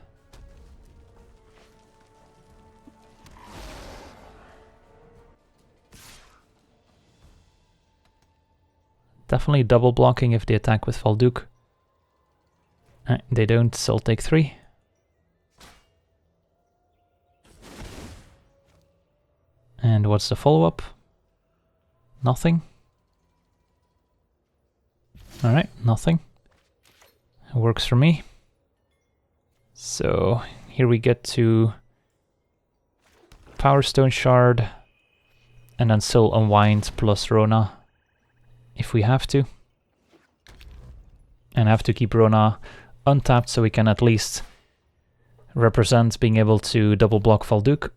Definitely double blocking if they attack with Valduk. They don't, so I'll take 3. And what's the follow-up? Nothing. Alright, nothing. It works for me. So here we get to Power Stone Shard, and then still Unwind plus Rona if we have to. And have to keep Rona untapped so we can at least represent being able to double block Valduk.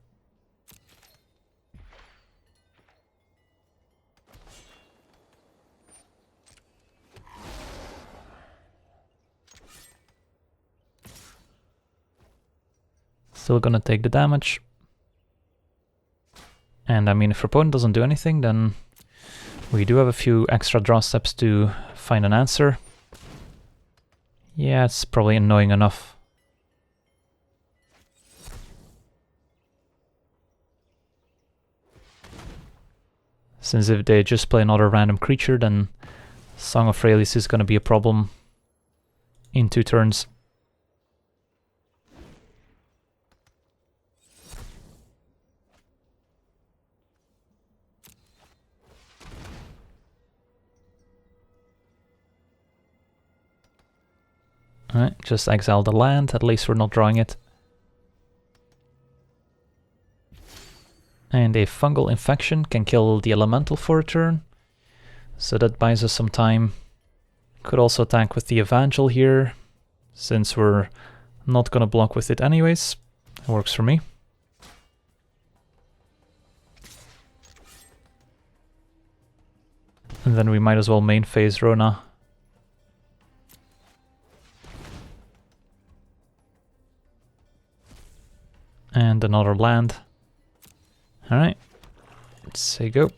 Still gonna take the damage. And I mean, if our opponent doesn't do anything, then we do have a few extra draw steps to find an answer. Yeah, it's probably annoying enough. Since if they just play another random creature, then Song of Freyalise is gonna be a problem in 2 turns. Alright, just exile the land, at least we're not drawing it. And a Fungal Infection can kill the Elemental for a turn, so that buys us some time. Could also attack with the Evangel here, since we're not gonna block with it anyways. It works for me. And then we might as well main phase Rona. And another land. Alright, let's say go.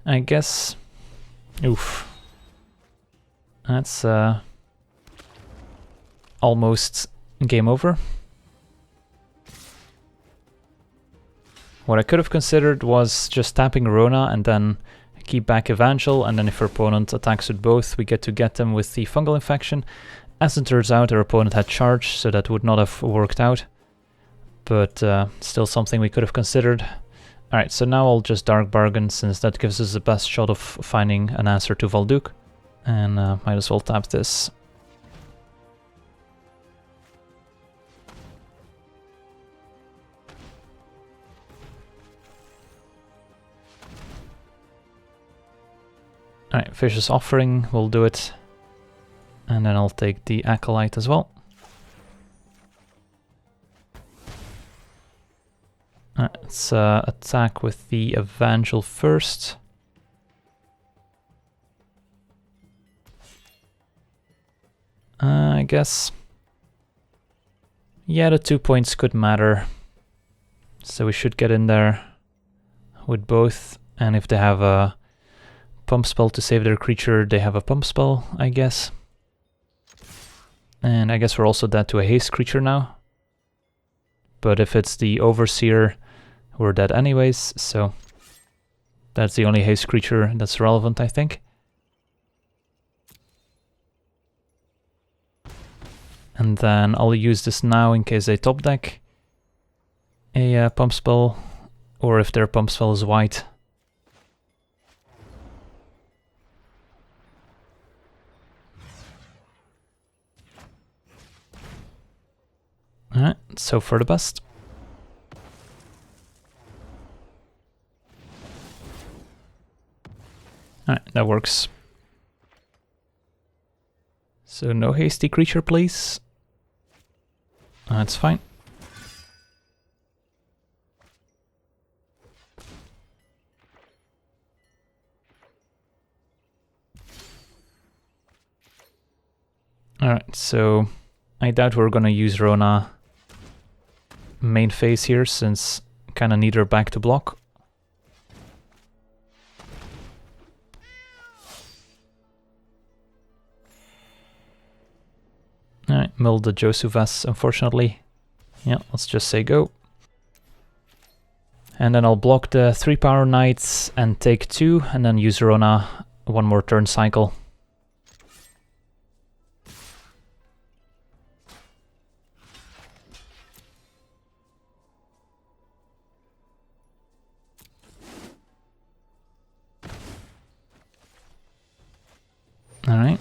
I guess... Oof. That's almost game over. What I could have considered was just tapping Rona and then keep back Evangel, and then if our opponent attacks with both, we get them with the Fungal Infection. As it turns out, our opponent had charge, so that would not have worked out. But still something we could have considered. Alright, so now I'll just Dark Bargain, since that gives us the best shot of finding an answer to Valduk. And might as well tap this. Alright, Vicious Offering will do it. And then I'll take the Acolyte as well. Alright, let's attack with the Evangel first. I guess... yeah, the 2 points could matter. So we should get in there with both. And if they have a pump spell to save their creature, they have a pump spell, I guess. And I guess we're also dead to a haste creature now. But if it's the Overseer, we're dead anyways, so that's the only haste creature that's relevant, I think. And then I'll use this now in case they top deck a pump spell, or if their pump spell is white. Alright, so for the best. Alright, that works. So no hasty creature, please. That's fine. Alright, so I doubt we're gonna use Rona main phase here, since kinda need her back to block. Alright, mill the Josuvas, unfortunately. Yeah, let's just say go. And then I'll block the 3 power knights and take 2, and then use Rona 1 more turn cycle. Alright.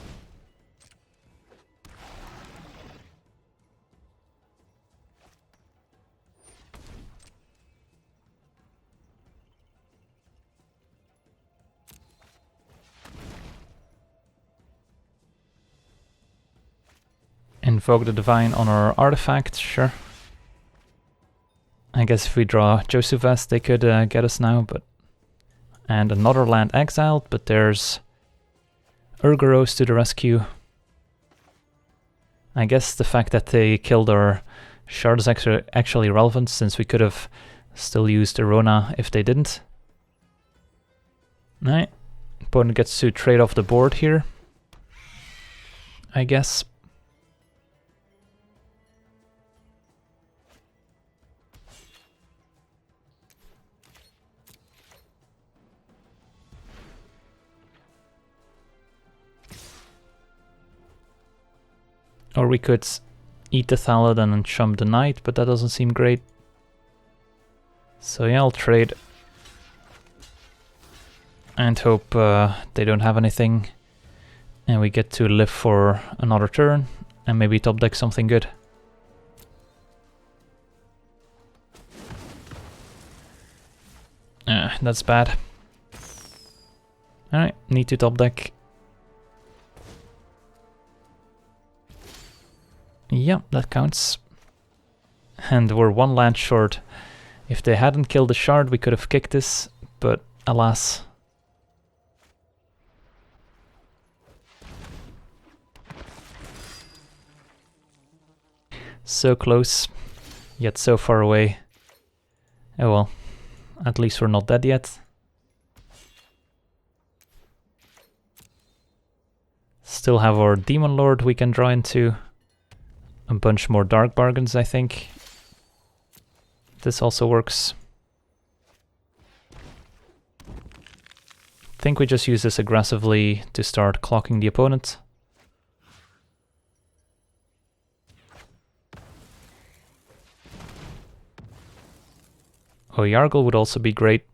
Invoke the Divine on our artifact, sure. I guess if we draw Josuves, they could get us now, but... And another land exiled, but there's Urgoros to the rescue. I guess the fact that they killed our shard is actually relevant, since we could have still used Arona if they didn't. Alright, opponent gets to trade off the board here, I guess. Or we could eat the Thaladin and chump the knight, but that doesn't seem great. So yeah, I'll trade. And hope they don't have anything. And we get to live for another turn. And maybe top deck something good. That's bad. Alright, need to top deck. Yeah, that counts. And we're 1 land short. If they hadn't killed the shard, we could have kicked this, but alas. So close, yet so far away. Oh well, at least we're not dead yet. Still have our Demon Lord we can draw into. A bunch more Dark Bargains, I think. This also works. I think we just use this aggressively to start clocking the opponent. Oh, Yargle would also be great.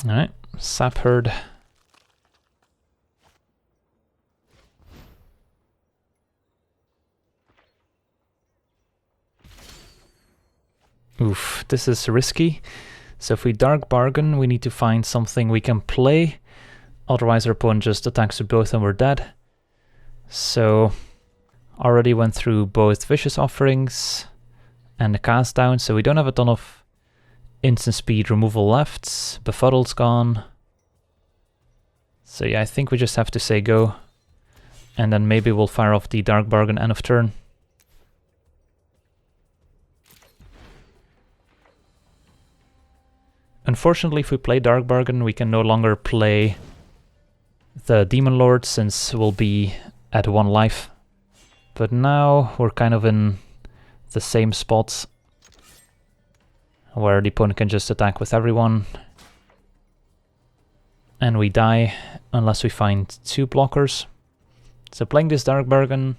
Alright, Sap Herd. Oof, this is risky. So if we Dark Bargain, we need to find something we can play. Otherwise our opponent just attacks with both and we're dead. So, already went through both Vicious Offerings and the Cast Down, so we don't have a ton of instant speed removal left. Befuddled's gone. So yeah, I think we just have to say go. And then maybe we'll fire off the Dark Bargain end of turn. Unfortunately, if we play Dark Bargain, we can no longer play the Demon Lord, since we'll be at 1 life. But now we're kind of in the same spot, where the opponent can just attack with everyone. And we die unless we find 2 blockers. So playing this Dark Bargain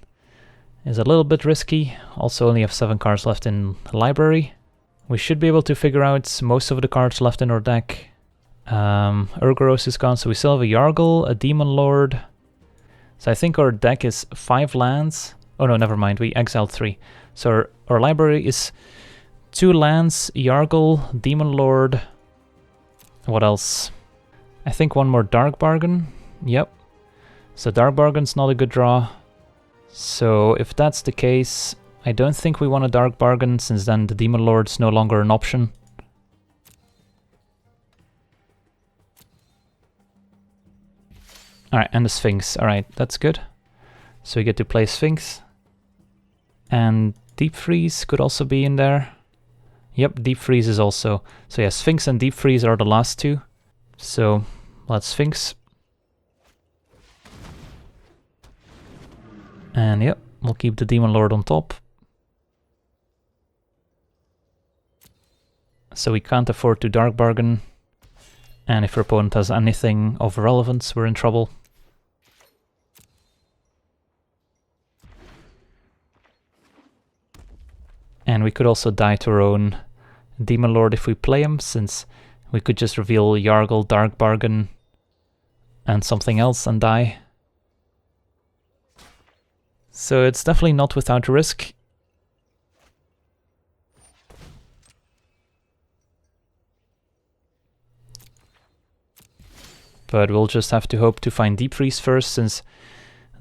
is a little bit risky. Also only have 7 cards left in the library. We should be able to figure out most of the cards left in our deck. Urgoros is gone, so we still have a Yargle, a Demon Lord. So I think our deck is 5 lands. Oh no, never mind, we exiled 3. So our library is 2 lands, Yargle, Demon Lord. What else? I think 1 more Dark Bargain. Yep. So Dark Bargain's not a good draw. So if that's the case, I don't think we want a Dark Bargain, since then the Demon Lord's no longer an option. Alright, and the Sphinx. Alright, that's good. So we get to play Sphinx. And Deep Freeze could also be in there. Yep, Deep Freeze is also... So yeah, Sphinx and Deep Freeze are the last two. So let's Sphinx. And yep, we'll keep the Demon Lord on top. So we can't afford to Dark Bargain. And if our opponent has anything of relevance, we're in trouble. And we could also die to our own Demon Lord if we play him, since we could just reveal Yargle, Dark Bargain, and something else and die. So it's definitely not without risk. But we'll just have to hope to find Deep Freeze first, since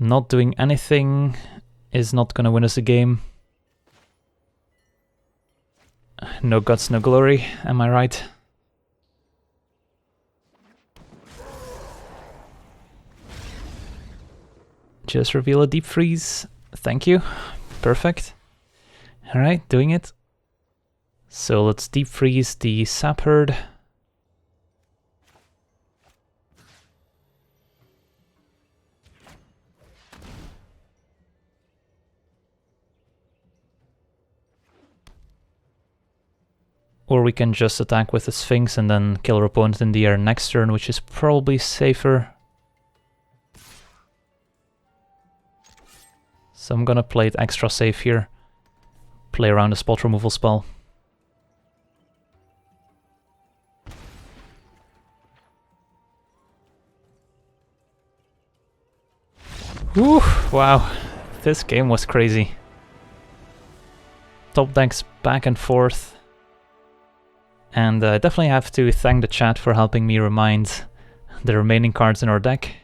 not doing anything is not gonna win us a game. No guts, no glory, am I right? Just reveal a Deep Freeze. Thank you. Perfect. Alright, doing it. So let's Deep Freeze the Sap Herd. Or we can just attack with the Sphinx and then kill our opponent in the air next turn, which is probably safer. So I'm gonna play it extra safe here. Play around a spot removal spell. Whew, wow, this game was crazy. Top decks back and forth. And I definitely have to thank the chat for helping me remind the remaining cards in our deck.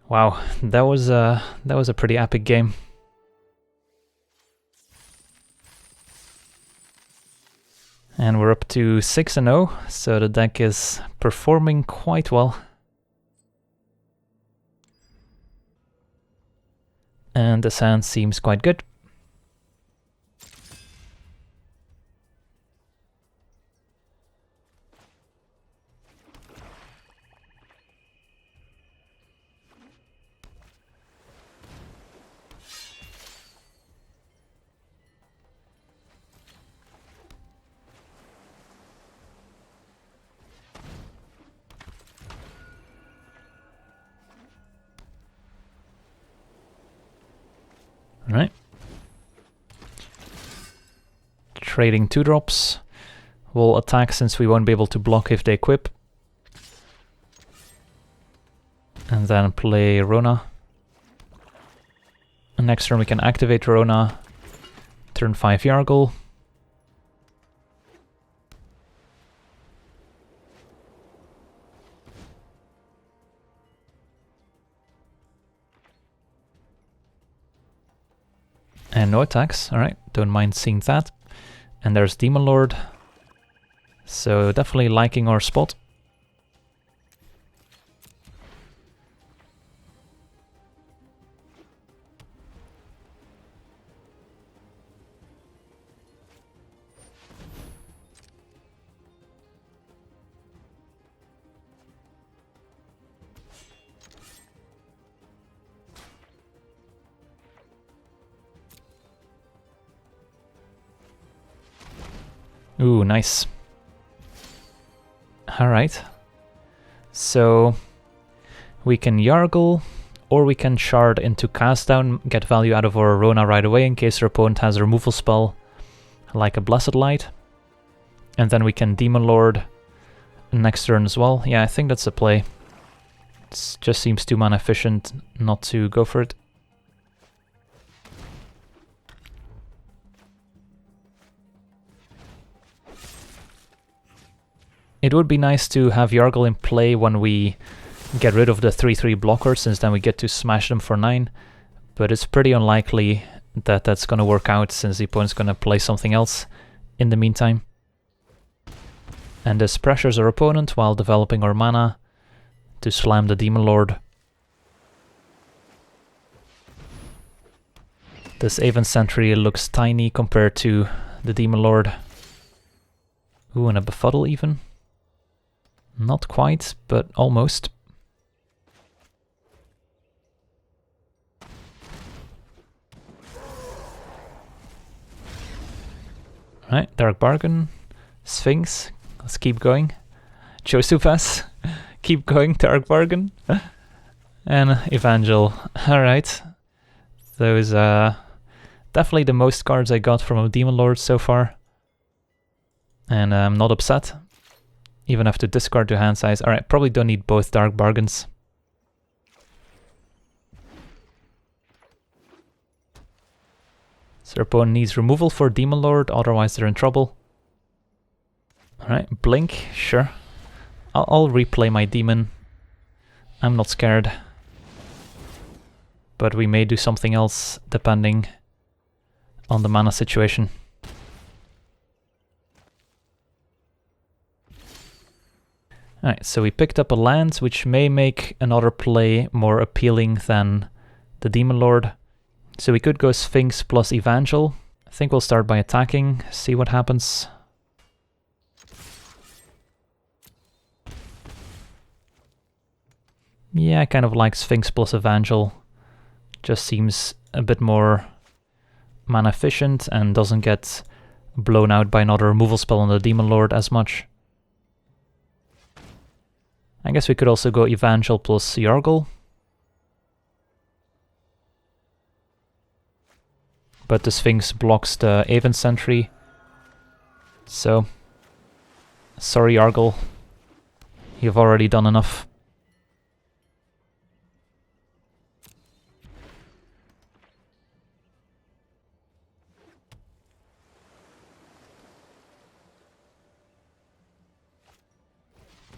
Wow, that was a pretty epic game. And we're up to 6-0, so the deck is performing quite well. And the hand seems quite good. Right. Trading 2-drops. We'll attack since we won't be able to block if they equip. And then play Rona. And next turn we can activate Rona. Turn 5 Yargle. And no attacks, alright, don't mind seeing that. And there's Demon Lord. So definitely liking our spot. Ooh, nice. Alright. So we can Yargle, or we can Shard into Cast Down, get value out of our Rona right away in case our opponent has a removal spell, like a Blessed Light. And then we can Demon Lord next turn as well. Yeah, I think that's a play. It just seems too mana efficient not to go for it. It would be nice to have Yargle in play when we get rid of the 3/3 blocker, since then we get to smash them for 9. But it's pretty unlikely that that's going to work out, since the opponent's going to play something else in the meantime. And this pressures our opponent while developing our mana to slam the Demon Lord. This Aven Sentry looks tiny compared to the Demon Lord. Ooh, and a Befuddle even. Not quite, but almost. Right, Dark Bargain, Sphinx, let's keep going. Josuphas, keep going, Dark Bargain. And Evangel, alright. Those definitely the most cards I got from a Demon Lord so far. And I'm not upset. Even have to discard to hand size. Alright, probably don't need both Dark Bargains. So their opponent needs removal for Demon Lord, otherwise they're in trouble. Alright, Blink, sure. I'll replay my Demon. I'm not scared. But we may do something else depending on the mana situation. Alright, so we picked up a land, which may make another play more appealing than the Demon Lord. So we could go Sphinx plus Evangel. I think we'll start by attacking, see what happens. Yeah, I kind of like Sphinx plus Evangel. Just seems a bit more mana efficient and doesn't get blown out by another removal spell on the Demon Lord as much. I guess we could also go Evangel plus Yargle. But the Sphinx blocks the Aven Sentry. So, sorry Yargle, you've already done enough.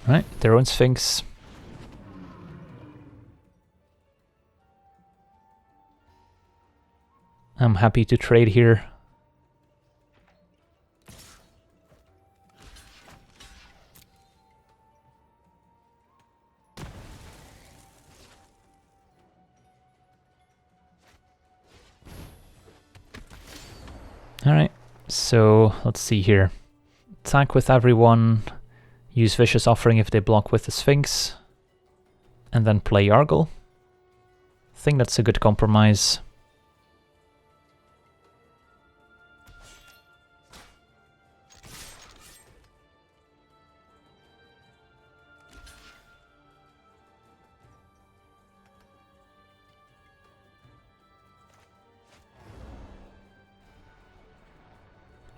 Right, their own Sphinx. I'm happy to trade here. Alright, so let's see here. Attack with everyone. Use Vicious Offering if they block with the Sphinx. And then play Yargle. I think that's a good compromise.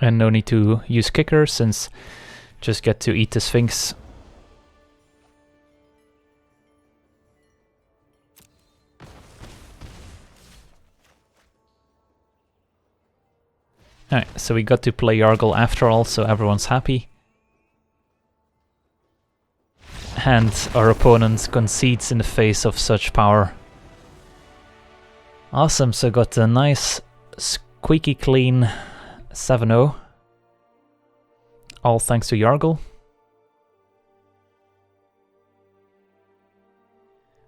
And no need to use Kicker, since just get to eat the Sphinx. Alright, so we got to play Yargle after all, so everyone's happy. And our opponent concedes in the face of such power. Awesome, so got a nice squeaky clean 7-0. All thanks to Yargle.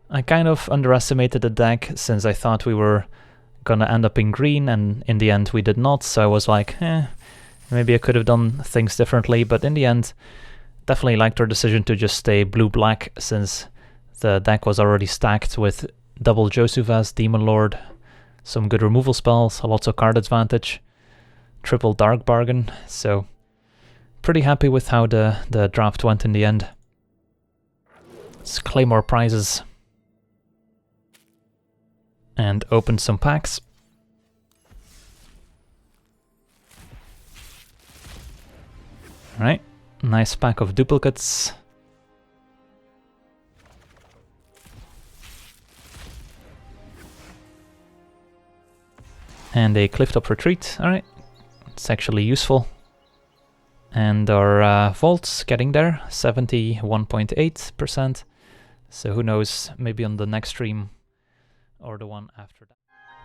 I kind of underestimated the deck since I thought we were gonna end up in green, and in the end we did not, so I was like, maybe I could have done things differently, but in the end definitely liked our decision to just stay blue-black since the deck was already stacked with double Josuphas, Demon Lord, some good removal spells, lots of card advantage, triple Dark Bargain, so pretty happy with how the draft went in the end. Let's claim more prizes. And open some packs. Alright, nice pack of duplicates. And a Clifftop Retreat, alright. It's actually useful. And our vault's getting there, 71.8%. So who knows, maybe on the next stream or the one after that.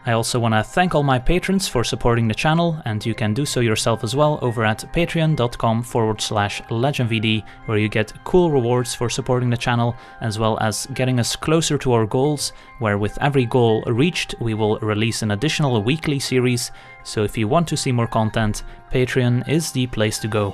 I also want to thank all my patrons for supporting the channel, and you can do so yourself as well over at patreon.com/LegenVD, where you get cool rewards for supporting the channel, as well as getting us closer to our goals, where with every goal reached we will release an additional weekly series, So if you want to see more content, Patreon is the place to go.